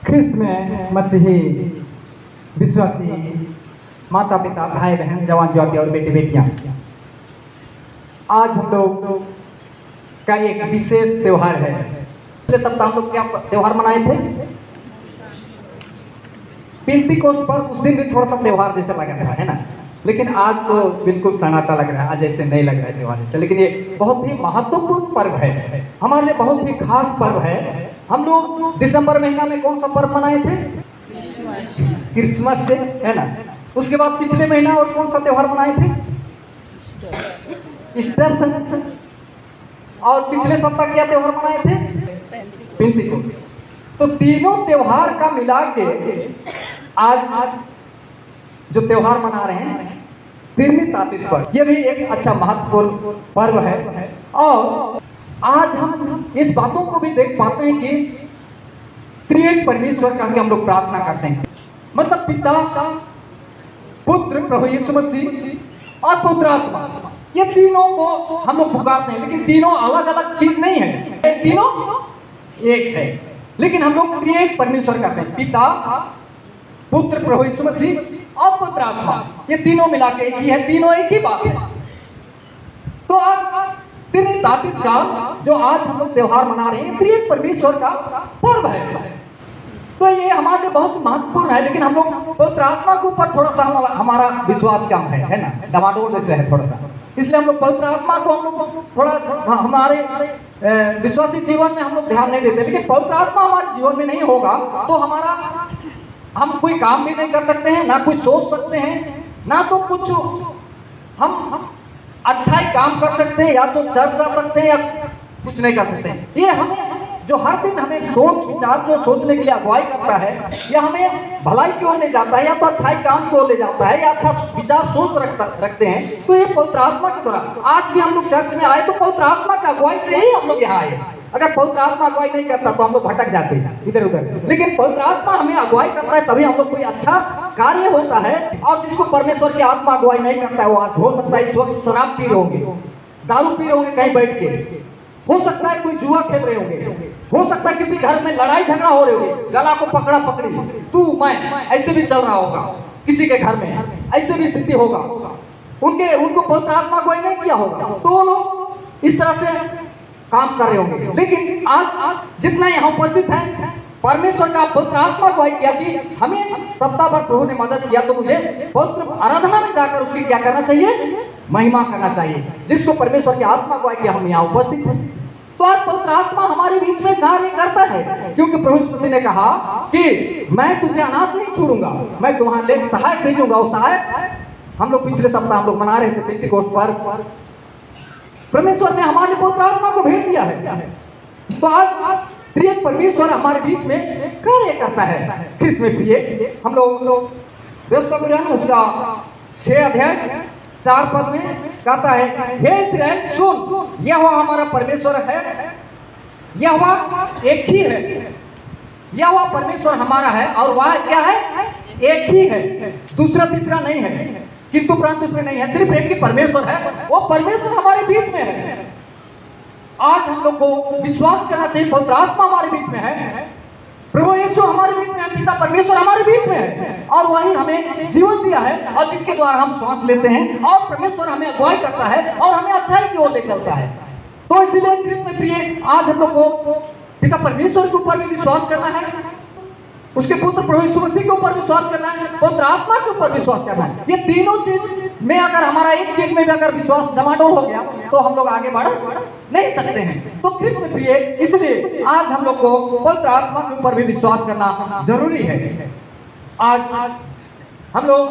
ख्रिस्त में मसीही विश्वासी माता पिता भाई बहन जवान जवाती और बेटे बेटियां, आज हम लोग का एक विशेष त्यौहार है। पिछले सप्ताह हम लोग क्या त्यौहार मनाए थे? पेंतीकोस्त पर। उस दिन भी थोड़ा सा त्यौहार जैसा लगा था, है ना? लेकिन आज तो बिल्कुल सन्नाटा लग रहा है, आज ऐसे नहीं लग रहा है त्यौहार जैसे। लेकिन ये बहुत ही महत्वपूर्ण पर्व है, हमारे लिए बहुत ही खास पर्व है। हम लोग दिसंबर महीना में कौन सा पर्व मनाए थे? क्रिसमस डे, है ना? उसके बाद पिछले महीना और कौन सा त्यौहार मनाए थे? Easter Sunday. और पिछले सप्ताह क्या त्यौहार मनाए थे? पेंतीकोस्त। तो तीनों त्यौहार का मिला के आज जो त्यौहार मना रहे हैं त्रिनितातीस पर्व, ये भी एक अच्छा महत्वपूर्ण पर्व है। और आज हम इस बातों को भी देख पाते हैं कि त्रिएक परमेश्वर का हम लोग प्रार्थना करते हैं, मतलब पिता, पुत्र प्रभु यीशु मसीह और पवित्र आत्मा, ये तीनों को हम लोग पुकारते हैं। लेकिन तीनों अलग अलग चीज नहीं है, तीनों एक है। लेकिन हम लोग त्रिएक परमेश्वर करते हैं, पिता, पुत्र प्रभु यीशु मसीह और पवित्र आत्मा, ये तीनों मिला के एक ही है, तीनों एक ही बात है। तो आज त्रिनितातीस का जो आज हम लोग त्यौहार मना रहे हैं, त्रिएक परमेश्वर का पर्व है। तो ये हमारे लिए बहुत महत्वपूर्ण है। लेकिन हम लोग पवित्र आत्मा के ऊपर थोड़ा सा हमारा विश्वास कम है ना, डमाडोल जैसे है थोड़ा सा। इसलिए हम लोग पवित्र आत्मा को हम लोग थोड़ा हमारे विश्वासी जीवन में हम लोग ध्यान नहीं देते। लेकिन पवित्र आत्मा हमारे जीवन में नहीं होगा तो हम कोई काम भी नहीं कर सकते हैं, ना कुछ सोच सकते हैं, ना तो कुछ हम अच्छा ही काम कर सकते हैं, या तो चर्च जा सकते हैं या कुछ नहीं कर सकते हैं। ये हमें जो हर दिन हमें सोच विचार जो सोचने के लिए अगुवाई करता है, या हमें भलाई की ओर ले जाता है, या तो अच्छाई काम की ओर ले जाता है, या अच्छा विचार सोच रखते हैं, तो ये पवित्र आत्मा के द्वारा। आज भी हम लोग चर्च में आए तो पवित्र आत्मा की अगुवाई से ही हम लोग यहाँ आए। अगर पवित्र आत्मा अगुवाई नहीं करता तो हम लोग भटक जाते हैं इधर उधर। लेकिन पवित्र आत्मा हमें अगुवाई करता है, तभी हम लोग कोई अच्छा कार्य होता है। और जिसको परमेश्वर की आत्मा अगुवाई नहीं करता है, वो आज हो सकता है इस वक्त शराब पी रहे होंगे, दारू पी रहे होंगे कहीं बैठ के, हो सकता है कोई जुआ खेल रहे होंगे, हो सकता है किसी घर में लड़ाई झगड़ा हो रहे होंगे, गला को पकड़ा पकड़ी, तू मैं, ऐसे भी चल रहा होगा किसी के घर में, ऐसे भी स्थिति होगा। उनको पवित्र आत्मा अगुवाई नहीं किया होगा तो वो लोग इस तरह से काम कर रहे होंगे। लेकिन आज जितना यहाँ उपस्थित है, परमेश्वर का पवित्र आत्मा को किया कि हमें सप्ताह भर प्रभु ने मदद किया, तो मुझे पवित्र आराधना में जाकर उसकी क्या करना चाहिए? महिमा करना चाहिए, जिसको परमेश्वर की आत्मा को कि हम यहाँ उपस्थित हैं। तो आज पवित्र आत्मा हमारे बीच में कार्य करता है, क्योंकि प्रभु यीशु मसीह ने कहा कि मैं तुझे अनाथ नहीं छोड़ूंगा, मैं तुम्हारे लिए सहायक भेजूंगा। वो सहायक हम लोग पिछले सप्ताह हम लोग मना रहे थे पेंतीकोस्त पर, परमेश्वर ने हमारे पवित्र आत्मा को भेज दिया है। तो आज त्रिएक परमेश्वर हमारे बीच में कार्य करता है। ख्रिस्त में प्रिय हम लोग उसका 6 अध्याय 4 पद में कहता है, हे इस्राएल सुन, यहोवा हमारा परमेश्वर है, यहोवा एक ही है। यहोवा परमेश्वर हमारा है और वह क्या है? एक ही है, दूसरा तीसरा नहीं है, किंतु परंतु इसमें नहीं है, सिर्फ एक ही परमेश्वर है। वो परमेश्वर हमारे बीच में है। आज हम लोग को विश्वास करना चाहिए, पवित्र आत्मा हमारे बीच में है, प्रभु यीशु हमारे बीच में है, पिता परमेश्वर हमारे बीच में है, और वही हमें जीवन दिया है, और जिसके द्वारा हम श्वास लेते हैं, और परमेश्वर हमें अगुवाई करता है और हमें अच्छाई की ओर ले चलता है। तो इसलिए ख्रिस्त में प्रिय आज हम लोग को पिता परमेश्वर के ऊपर भी विश्वास करना है, उसके पुत्र प्रभु यीशु मसीह के ऊपर विश्वास करना है, पवित्र आत्मा के ऊपर विश्वास करना है। ये तीनों चीज में अगर हमारा एक चीज में भी अगर विश्वास जमाडोल हो गया तो हम लोग आगे बढ़ नहीं सकते हैं। तो ख्रिस्त में प्रिय इसलिए आज हम लोग को पवित्र आत्मा के ऊपर भी विश्वास करना जरूरी है। आज हम लोग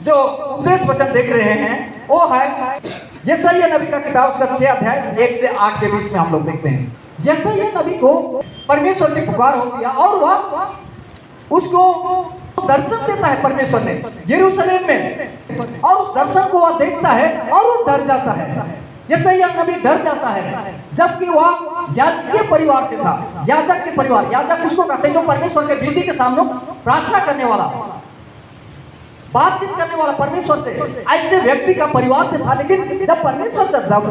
जो उपदेश वचन देख रहे हैं वो है यशायाह नबी का किताब, उसका 6 अध्याय 1 से 8 के बीच में हम लोग देखते हैं। यशायाह नबी को परमेश्वर की पुकार होती है और वह उसको दर्शन देता है परमेश्वर ने यरूशलेम में, और उस दर्शन को वह देखता है और वो डर जाता है। यशायाह नबी डर जाता है, जबकि वह याजकीय परिवार से था, याजक के परिवार। याजक उसको कहते हैं जो परमेश्वर के वेदी के सामने प्रार्थना करने वाला, बातचीत करने वाला परमेश्वर से, ऐसे व्यक्ति का परिवार से था। लेकिन जब परमेश्वर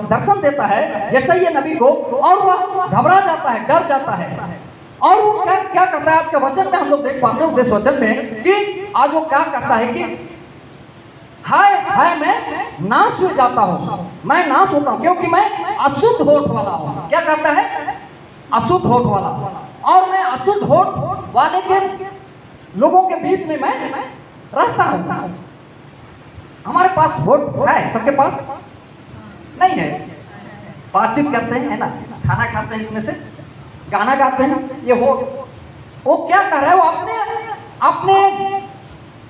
दर्शन देता है यशायाह नबी को और वह घबरा जाता है, डर जाता है, और वो क्या क्या करता है आज के वचन में हम लोग देख पाते हैं, उपदेश वचन में, कि आज वो क्या करता है कि हाय हाय मैं नाश हो जाता हूँ, मैं नाश होता हूँ क्योंकि मैं अशुद्ध होठ वाला हूँ। क्या कहता है? अशुद्ध होठ वाला। और मैं अशुद्ध होठ वाले के लोगों के बीच में मैं रहता हूँ। हमारे पास होठ है, सबके पास नहीं है। बातचीत करते हैं, है ना, खाना खाते हैं, इसमें से गाना गाते हैं, ये होठ। वो क्या कर रहा है? वो अपने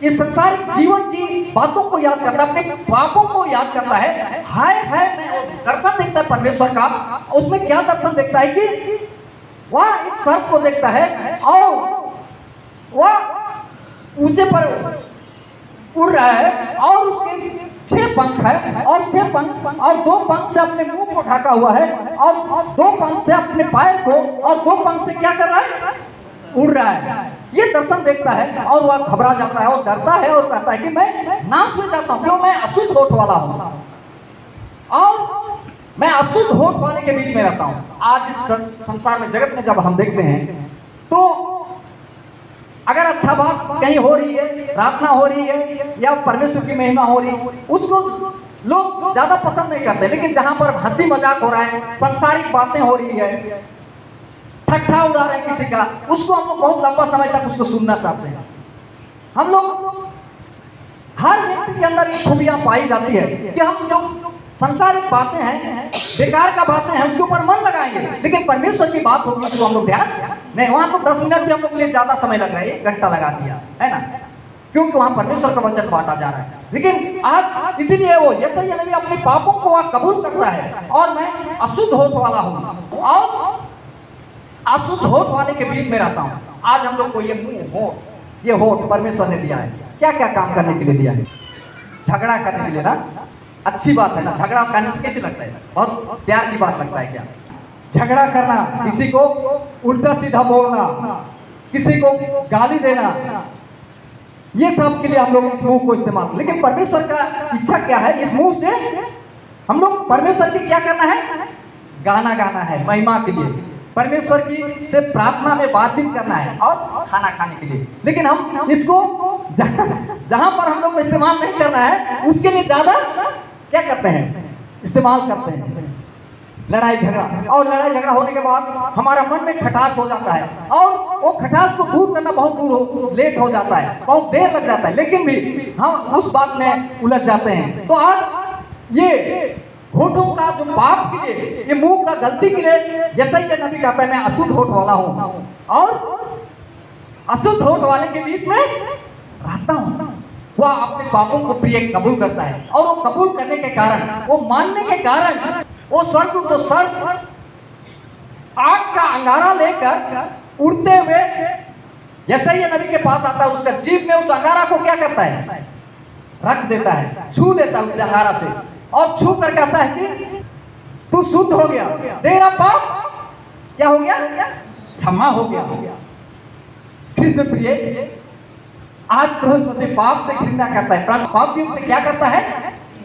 इस संसारिक जीवन की बातों को याद करता है, अपने पापों को याद करता है। हाय हाय मैं दर्शन देखता है परमेश्वर का। उसमें क्या दर्शन देखता है कि वह एक सर्प को देखता है और वह ऊंचे पर उड़ रहा है और उसके 6 पंख है और 6 पंख और 2 पंख से अपने मुंह को ढका हुआ है और 2 पंख से अपने पैर को और 2 पंख से क्या कर रहा है? उड़ रहा है। ये दर्शन देखता है और वह घबरा जाता है और डरता है और कहता है कि मैं नाश हो जाता हूँ, क्यों? मैं अशुद्ध होठ वाला हूँ और मैं अशुद्ध होठ वाले के बीच में रहता हूँ। आज इस संसार में, जगत में जब हम देखते हैं तो अगर अच्छा बात कहीं हो रही है, प्रार्थना हो रही है या परमेश्वर की महिमा हो रही है, उसको लोग ज्यादा पसंद नहीं करते। लेकिन जहां पर हंसी मजाक हो रहा है, सांसारिक बातें हो रही है, ठट्ठा उड़ा रहे हैं किसी का, उसको हम लोग बहुत लंबा समय तक उसको सुनना चाहते हैं। हम लोग, हर व्यक्ति के अंदर ये खूबियां पाई जाती है कि हम जो सांसारिक बातें हैं, बेकार का बातें हैं, उसके ऊपर मन लगाएंगे, लेकिन परमेश्वर की बात होगी तो हम लोग ध्यान नहीं। वहां तो 10 मिनट भी हम लोग के लिए ज्यादा समय लग रहा है, 1 घंटा लगा दिया है ना, क्योंकि वहां परमेश्वर का वचन बांटा जा रहा है। लेकिन आज इसीलिए वो यशायाह नबी अपने पापों को वह कबूल करता है और मैं अशुद्ध होठ वाला हूँ और अशुद्ध होठ वाले के बीच में रहता हूँ। आज हम लोग को ये मुंह हो, ये होठ परमेश्वर ने दिया है। क्या क्या काम करने के लिए दिया है? झगड़ा करने के लिए ना। अच्छी बात है ना, झगड़ा करने से कैसे लगता है? बहुत प्यार की बात लगता है। क्या झगड़ा करना, किसी को उल्टा सीधा बोलना, किसी को गाली देना, ये सब के लिए हम लोग इस मुंह को इस्तेमाल। लेकिन परमेश्वर का इच्छा क्या है? इस मुंह से हम लोग परमेश्वर की क्या करना है? गाना गाना है, महिमा के लिए, परमेश्वर की से प्रार्थना में बातचीत करना है और खाना खाने के लिए। लेकिन हम इसको जहां पर हम लोग इस्तेमाल नहीं करना है, उसके लिए ज्यादा क्या करते हैं? इस्तेमाल करते हैं। लड़ाई झगड़ा, और लड़ाई झगड़ा होने के बाद हमारा मन में खटास हो जाता है और वो खटास को दूर करना बहुत लेट हो जाता है, बहुत देर लग जाता है, लेकिन भी हम उस बात में उलझ जाते हैं। तो आज ये होठों का जो पाप के लिए, ये मुंह का गलती के लिए, जैसा ही नबी कहता है मैं अशुद्ध होठ वाला हूँ और अशुद्ध होठ वाले के बीच में रहता हूँ। वह अपने पापों को प्रिय कबूल करता है और वो कबूल करने के कारण, वो मानने के कारण, वो स्वर्ग तो स्वर्ग आग का अंगारा लेकर उड़ते हुए यशायाह नबी के पास आता है। उसका जीभ में उस अंगारा को क्या करता है? रख देता है, छू लेता है उस अंगारा से और छू कर कहता है कि तू शुद्ध हो गया, तेरा पाप क्या हो गया? क्षमा हो गया। कृष्ण प्रिय, आज प्रभु मसीह पाप से घृणा करता है, परंतु पापियों से क्या करता है?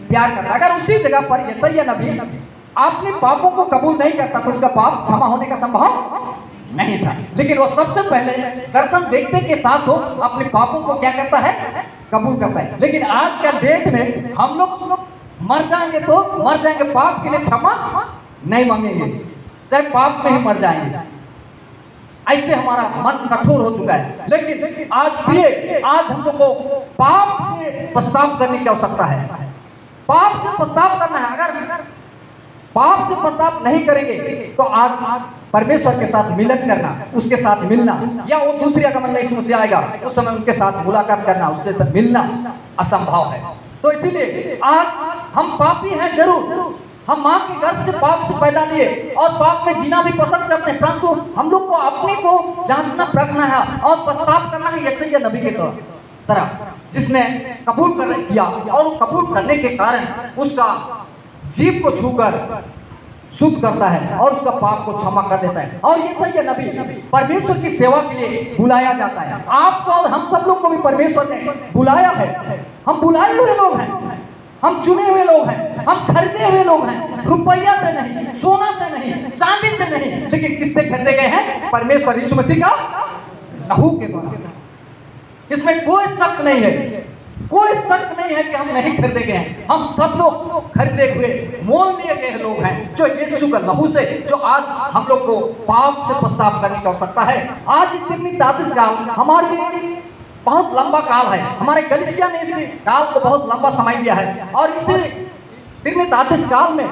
प्यार करता है। अगर उसी जगह पर यशायाह नबी अपने पापों को कबूल नहीं करता तो उसका पाप क्षमा होने का संभव नहीं था। लेकिन वो सबसे पहले दर्शन देखने के साथ हो अपने पापों को क्या करता है? कबूल करता है। लेकिन आज का डेट में हम लोग मर जाएंगे तो मर जाएंगे, पाप के लिए क्षमा नहीं मांगेंगे, चाहे पाप में ही मर जाएंगे। ऐसे हमारा मन कठोर हो चुका है। लेकिन आज हम लोग को पाप से पश्चाताप करने की आवश्यकता है। पाप से पश्चाताप करना है। अगर पाप से पश्चाताप नहीं करेंगे तो आज परमेश्वर के साथ मिलन करना, उसके साथ मिलना, या वो दूसरी आगमन में इसमें से आएगा उस समय उनके साथ मुलाकात करना, उससे मिलना असंभव है। तो इसीलिए आज हम पापी हैं जरूर, हम माँ के गर्भ से पाप से पैदा लिए और पाप में जीना भी पसंद करते हैं, परंतु हम लोग को अपने को जांचना परखना है और पश्चाताप करना है यशायाह नबी के तरह, जिसने कबूल कर किया और कबूल करने के कारण उसका जीभ को छूकर शुद्ध करता है और उसका पाप को क्षमा कर देता है। और यशायाह नबी परमेश्वर की सेवा के लिए बुलाया जाता है। आपको और हम सब लोग को भी परमेश्वर ने बुलाया है। हम बुलाए हुए लोग हैं। हम चुने हुए लोग हैं, हम खरीदे हुए लोग हैं, रुपया से नहीं, सोना से नहीं, चांदी से नहीं, लेकिन किससे खरीदे गए हैं? परमेश्वर यीशु मसीह का लहू के द्वारा। इसमें कोई शक नहीं है, कोई शक नहीं है कि हम नहीं खरीदे गए हैं। हम सब लोग खरीदे हुए, मोल लिए गए लोग हैं, जो यीशु का लहू से, जो आज हम लोग को पाप से पश्चाताप करने की आवश्यकता है। आज इतनी 33 काल हमारे लिए बहुत लंबा काल है। हमारे कलीसिया ने इस काल को बहुत लंबा समय दिया है, और इस 33 काल में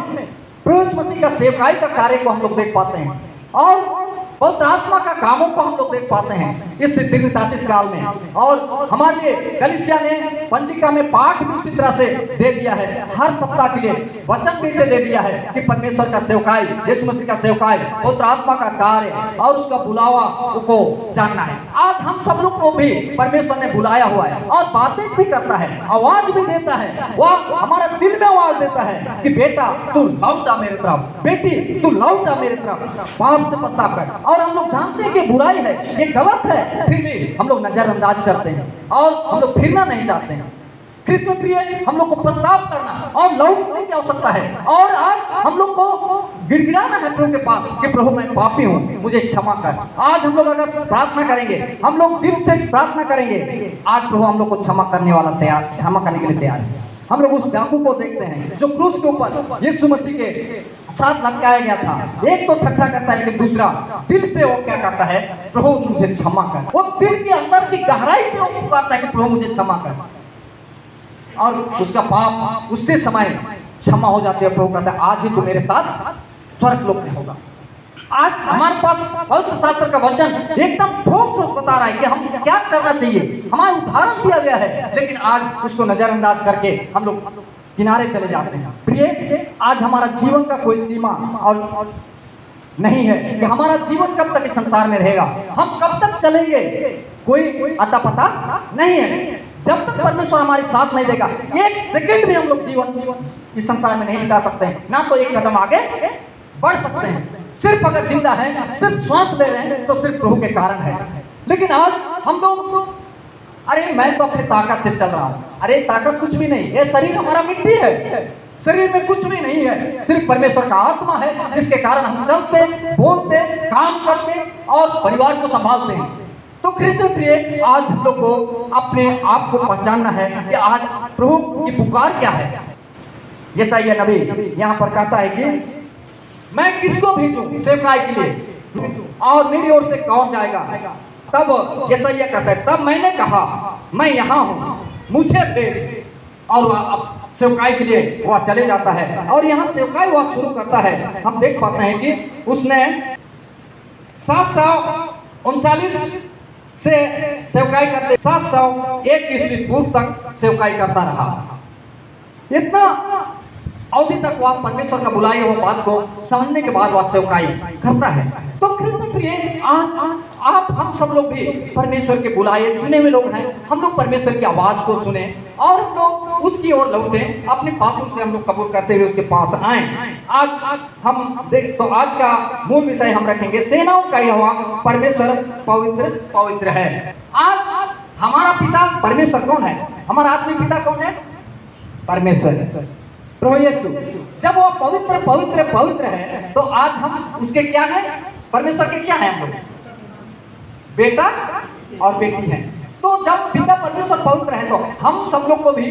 प्रभु यीशु मसीह का सेवकाई का कार्य को हम लोग देख पाते हैं, और पवित्र आत्मा का कामों को हम लोग देख पाते हैं इस 33 काल में। और हमारे लिए कलीसिया ने पंजिका में पाठ भी उसी तरह से दे दिया है, हर सप्ताह के लिए वचन भी इसे दे दिया है कि परमेश्वर का सेवकाई, यीशु मसीह का सेवकाई, पवित्र आत्मा का कार्य और उसका बुलावा को जानना है। आज हम सब लोग को भी परमेश्वर ने बुलाया हुआ है, और बातें भी करता है, आवाज भी देता है। वह हमारा दिल में आवाज देता है कि बेटा तू लौटा मेरे तरफ, बेटी तू लौटा मेरे तरफ, पाप से पश्चाताप कर। और हम लोग जानते हैं कि बुराई है, ये गलत है, फिर भी हम लोग नजरअंदाज करते हैं, और हम लोग फिरना नहीं चाहते हैं। कृष्ण प्रिय, हम लोग को पश्चाताप करना और लौटने की आवश्यकता है। और आज हम लोग को गिड़गिड़ाना है प्रभु के पास कि प्रभु मैं पापी हूँ, मुझे क्षमा कर। आज हम लोग अगर प्रार्थना करेंगे, हम लोग दिल से प्रार्थना करेंगे, आज प्रभु हम लोग को क्षमा करने वाला तैयार, क्षमा करने के लिए तैयार है। हम लोग उस डाकू को देखते हैं जो क्रूस के ऊपर यीशु मसीह के साथ लटकाया गया था। एक तो ठट्ठा करता है, लेकिन दूसरा दिल से वो क्या करता है? प्रभु मुझे क्षमा कर। वो दिल के अंदर की गहराई से वो पुकारता है कि प्रभु मुझे क्षमा कर, और उसका पाप उससे समय क्षमा हो जाती है। प्रभु कहता है आज ही तो मेरे साथ स्वर्ग लोक में होगा। आज हमारे पास पवित्र शास्त्र का वचन एकदम ठोस ठोस बता रहा है कि हम क्या करना चाहिए, हमारा उदाहरण दिया गया है, लेकिन आज उसको नजरअंदाज करके हम लोग किनारे चले जाते हैं। प्रिय, आज हमारा जीवन का कोई सीमा और नहीं है कि हमारा जीवन कब तक इस संसार में रहेगा, हम कब तक चलेंगे, कोई अता पता नहीं है। जब तक परमेश्वर हमारे साथ नहीं देगा, एक सेकंड भी हम लोग जीवन इस संसार में नहीं बिता सकते हैं, ना तो एक कदम आगे बढ़ सकते हैं। सिर्फ अगर जिंदा है, सिर्फ श्वास ले रहे हैं, तो सिर्फ प्रभु के कारण है। लेकिन आज हम लोग अरे मैं तो अपनी ताकत से चल रहा हूँ, अरे ताकत कुछ भी नहीं, ये शरीर हमारा मिट्टी है, शरीर में कुछ भी नहीं है, सिर्फ परमेश्वर का आत्मा है जिसके कारण हम चलते, बोलते, काम करते और परिवार को संभालते हैं। तो कृष्ण प्रिय, आज हम लोग को अपने आप को पहचानना है कि आज प्रभु की पुकार क्या है। यशायाह नबी यहाँ पर कहता है कि मैं किसको भेजूं सेवकाई के लिए, और मेरी ओर से कौन जाएगा? तब यशायाह कहता है, तब मैंने कहा मैं यहाँ हूँ, मुझे भेज। और वह अब सेवकाई के लिए वह चले जाता है, और यहाँ सेवकाई वह शुरू करता है। हम देख पाते हैं कि उसने 739 से सेवकाई करते 701 ईस्वी पूर्व तक सेवकाई करता रहा। इतना अवधि तक वह परमेश्वर का बुलाए हुए बात को समझने के बाद वह सेवकाई करता है। तो कृष्ण प्रिय, आप हम सब लोग भी परमेश्वर के बुलाए चुने हुए लोग हैं। हम लोग परमेश्वर की आवाज को सुने और हम लोग उसकी ओर लौटे, अपने पापों से हम लोग कबूल करते हुए उसके पास आए। आज हम देख, तो आज का मूल विषय हम रखेंगे, सेनाओं का यहोवा परमेश्वर पवित्र पवित्र है। आज हमारा पिता परमेश्वर कौन है? हमारा आत्मिक पिता कौन है? परमेश्वर, प्रभु यीशु। जब वो पवित्र पवित्र पवित्र है, तो आज हम उसके क्या है? परमेश्वर के क्या है? हम लोग बेटा और बेटी हैं। तो जब पिता परमेश्वर पवित्र है, तो हम सब लोग को भी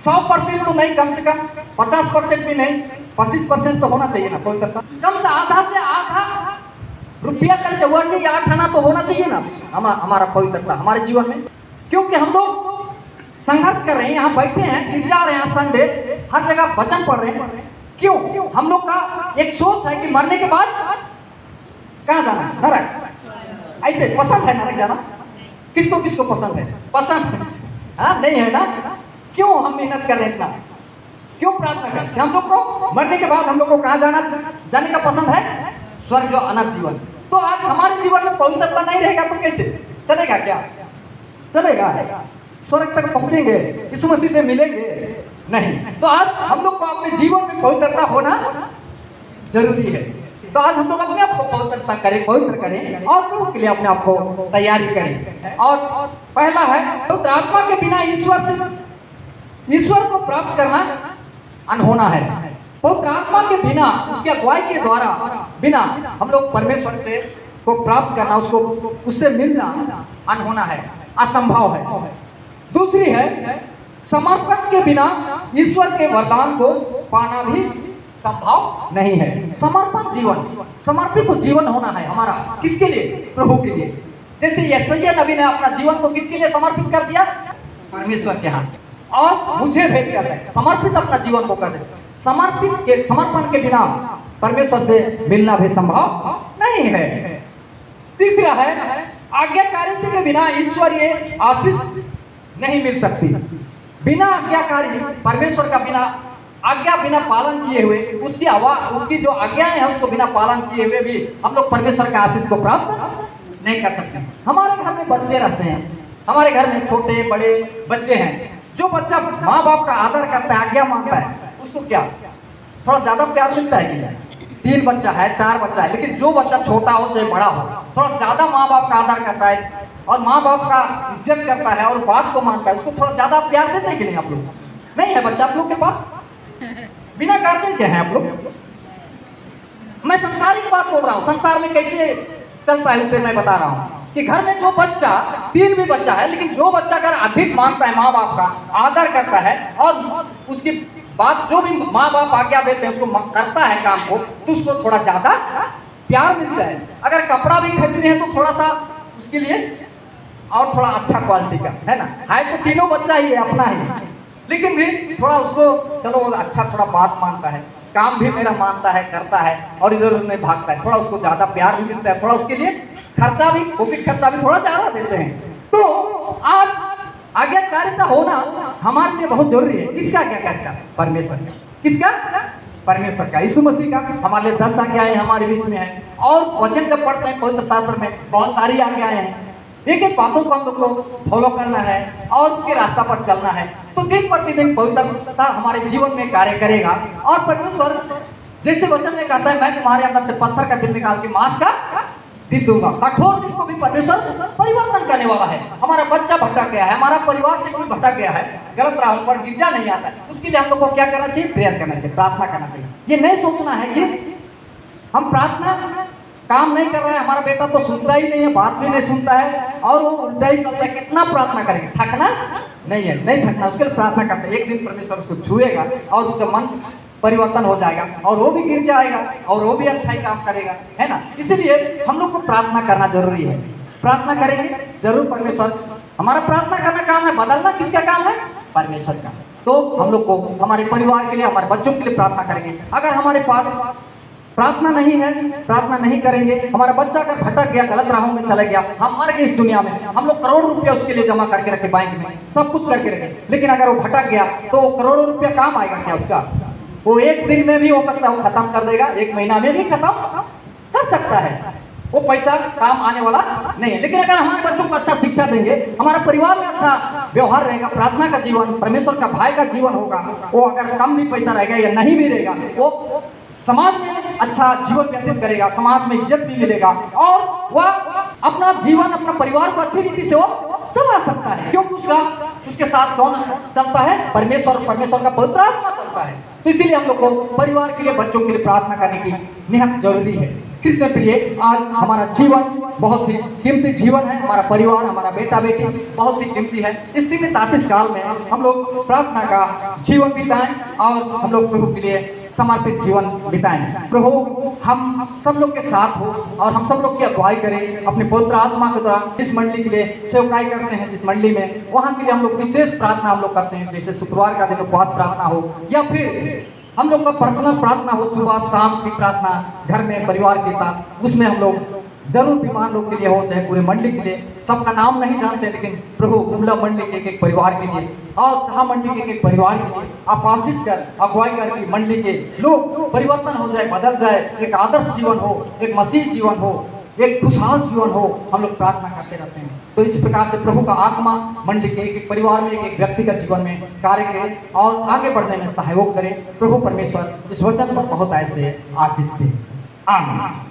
100% तो नहीं, कम से कम 50% भी नहीं, 25% तो होना चाहिए ना पवित्रता। कम से आधा रुपया का चौवन्नी या 8 आना तो होना चाहिए ना हमारा पवित्रता हमारे जीवन में। क्योंकि हम लोग संघर्ष कर रहे हैं, यहाँ बैठे हैं, गिर जा रहे हैं, संडे हर जगह वचन पढ़ रहे हैं। क्यों? हम लोग का एक सोच है कि मरने के बाद कहाँ जाना? नरक। ऐसे पसंद है नरक जाना? किसको किसको पसंद है? पसंद नहीं है ना? क्यों हम मेहनत कर रहे हैं इतना? क्यों प्रार्थना करते हैं? हम लोग को मरने के बाद हम लोग को कहाँ जाने का पसंद है? स्वर्ग और अनंत जीवन। तो आज हमारे जीवन में पवित्रता नहीं रहेगा तो कैसे चलेगा? क्या चलेगा? स्वर्ग तक पहुंचेंगे, यीशु मसीह से मिलेंगे? नहीं। तो आज हम लोग को अपने जीवन में पवित्रता होना जरूरी है। तो आज हम लोग अपने आप को पवित्रता करें, पवित्र करें और प्रभु के लिए अपने आप को तैयारी करें। और पहला है, पवित्र आत्मा के बिना ईश्वर को प्राप्त करना अनहोना है। पवित्र आत्मा के बिना, उसके अगुवाई के द्वारा बिना हम लोग परमेश्वर से को प्राप्त करना, उसको उससे मिलना अनहोना है, असंभव है। दूसरी है, समर्पण के बिना ईश्वर के वरदान को पाना भी संभव नहीं है। समर्पण जीवन, समर्पित जीवन होना है हमारा, किसके लिए? प्रभु के लिए। जैसे यशायाह नबी ने अपना जीवन को किसके लिए समर्पित कर दिया? परमेश्वर के हाथ, और मुझे भेज कर समर्पित अपना जीवन को कर दे। समर्पण के बिना परमेश्वर से मिलना भी संभव नहीं है। तीसरा है, आज्ञाकारिता के बिना ईश्वरीय आशीष नहीं मिल सकती। बिना आज्ञाकारी, परमेश्वर का बिना आज्ञा, बिना पालन किए हुए, उसकी जो आज्ञाएं हैं उसको बिना पालन किए हुए भी हम लोग परमेश्वर का आशीष को प्राप्त नहीं कर सकते। हमारे घर में बच्चे रहते हैं, हमारे घर में छोटे बड़े बच्चे हैं। जो बच्चा माँ बाप का आदर करता है, आज्ञा मानता है, उसको क्या थोड़ा ज्यादा प्यार मिलता है कि 3 बच्चा है, 4 बच्चा है, लेकिन जो बच्चा छोटा हो चाहे बड़ा हो, थोड़ा ज्यादा माँ बाप का आदर करता है और माँ बाप का इज्जत करता है और बात को मानता है, उसको थोड़ा ज्यादा प्यार देते हैं कि नहीं? आप लोग नहीं है बच्चा आप लोग के पास? बिना गार्जियन के हैं आप लोग? मैं संसारिक बात बोल रहा हूँ, संसार में कैसे चलता है उसे मैं बता रहा हूँ कि घर में जो बच्चा 3 भी बच्चा है, लेकिन जो बच्चा अगर अधिक मानता है, माँ बाप का आदर करता है और उसकी बात जो भी माँ बाप आज्ञा देते हैं उसको करता है काम को, तो उसको थोड़ा ज्यादा प्यार मिलता है। अगर कपड़ा भी खरीदते हैं तो थोड़ा सा उसके लिए और थोड़ा अच्छा क्वालिटी का, है ना? है तो तीनों बच्चा ही है, अपना ही, लेकिन भी थोड़ा उसको चलो अच्छा थोड़ा बात मानता है, काम भी मेरा मानता है, करता है और इधर उधर नहीं भागता है, थोड़ा उसको ज्यादा प्यार भी मिलता है, थोड़ा उसके लिए खर्चा भी, पॉकेट खर्चा भी थोड़ा ज्यादा देते हैं। तो आज आज्ञाकारिता होना हमारे लिए बहुत जरूरी है। किसका आज्ञाकारिता? परमेश्वर का। किसका? परमेश्वर का, यीशु मसीह का। हमारे लिए 10 आज्ञाएं हमारे बीच में है, और वचन जब पढ़ते हैं पवित्र शास्त्र में बहुत सारी आज्ञाएं हैं। एक एक बातों को हम लोग को फॉलो करना है और उसके रास्ता पर चलना है, तो दिन प्रतिदिन पवित्रता हमारे जीवन में कार्य करेगा। और परमेश्वर जैसे वचन में कहता है, मैं तुम्हारे अंदर से पत्थर का दिल निकाल के मांस का दिल दूंगा। कठोर दिल को भी परमेश्वर परिवर्तन करने वाला है। हमारा बच्चा भटक गया है, हमारा परिवार से कोई भटक गया है, गलत राह पर गिरजा नहीं आता है, उसके लिए हम लोग को क्या करना चाहिए? प्रेयर करना चाहिए, प्रार्थना करना चाहिए। ये नहीं सोचना है कि हम प्रार्थना काम नहीं कर रहे हैं, हमारा बेटा तो सुनता ही नहीं है, बात भी नहीं सुनता है और वो उल्टा ही चलता है, कितना प्रार्थना करेंगे? थकना नहीं है, नहीं थकना, उसके लिए प्रार्थना करते हैं। एक दिन परमेश्वर उसको छुएगा और उसका मन परिवर्तन हो जाएगा और वो भी गिर जाएगा और वो भी अच्छा ही काम करेगा, है ना? इसीलिए हम लोग को प्रार्थना करना जरूरी है। प्रार्थना करेंगे जरूर परमेश्वर, हमारा प्रार्थना करना काम है, बदलना किसका काम है? परमेश्वर का। तो हम लोग को हमारे परिवार के लिए, हमारे बच्चों के लिए प्रार्थना करेंगे। अगर हमारे पास प्रार्थना नहीं है, प्रार्थना नहीं करेंगे, हमारा बच्चा अगर भटक गया, गलत राहों में चला गया, हम मर गए इस दुनिया में, हम लोग करोड़ों रुपया उसके लिए जमा करके रखे बैंक में, सब कुछ करके रखे, लेकिन अगर वो भटक गया तो करोड़ों रुपया काम आएगा क्या उसका? वो एक दिन में भी हो सकता है वो खत्म कर देगा, एक महीना में भी खत्म कर सकता है, वो पैसा काम आने वाला नहीं है। लेकिन अगर हमारे बच्चों को अच्छा शिक्षा देंगे, हमारा परिवार में अच्छा व्यवहार रहेगा, प्रार्थना का जीवन, परमेश्वर का भय का जीवन होगा, वो अगर कम भी पैसा रहेगा या नहीं भी रहेगा, वो समाज में अच्छा जीवन व्यतीत करेगा, समाज में इज्जत भी मिलेगा और वह अपना जीवन, अपना परिवार को अच्छी रीति से वो चला सकता है, क्योंकि उसके साथ कौन चलता है? परमेश्वर, परमेश्वर का पवित्र आत्मा चलता है। तो इसीलिए हम लोग को परिवार के लिए, बच्चों के लिए प्रार्थना करने की निहायत जरूरी है। कृष्ण प्रिय, आज हमारा जीवन बहुत ही कीमती जीवन है, हमारा परिवार, हमारा बेटा बेटी बहुत ही कीमती है। इस 33 काल में हम लोग प्रार्थना का जीवन बिताएं और हम लोग प्रभु के लिए समर्पित जीवन बिताएं। प्रभु हम सब लोग के साथ हो और हम सब लोग की अगुवाई करें अपने पवित्र आत्मा के द्वारा। जिस मंडली के लिए सेवकाई करते हैं, जिस मंडली में, वहाँ के लिए हम लोग विशेष प्रार्थना हम लोग करते हैं, जैसे शुक्रवार का दिन उपवास प्रार्थना हो या फिर हम लोग का पर्सनल प्रार्थना हो, सुबह शाम की प्रार्थना घर में परिवार के साथ, उसमें हम लोग जरूर बीमार लोग के लिए हो, चाहे पूरे मंडली के लिए। सबका नाम नहीं जानते, लेकिन प्रभु कुमला मंडली के एक परिवार के लिए और जहाँ मंडली के एक परिवार के लिए आप आशीष कर, अगुवाई कर कि मंडली के लोग परिवर्तन हो जाए, बदल जाए, एक आदर्श जीवन हो, एक मसीह जीवन हो, एक खुशहाल जीवन हो, हम लोग प्रार्थना करते रहते हैं। तो इस प्रकार से प्रभु का आत्मा मंडली के एक परिवार में, एक व्यक्ति का जीवन में कार्य करे और आगे बढ़ने में सहयोग करे। प्रभु परमेश्वर इस वचन पर बहुत ऐसे आशीष दे। आमीन।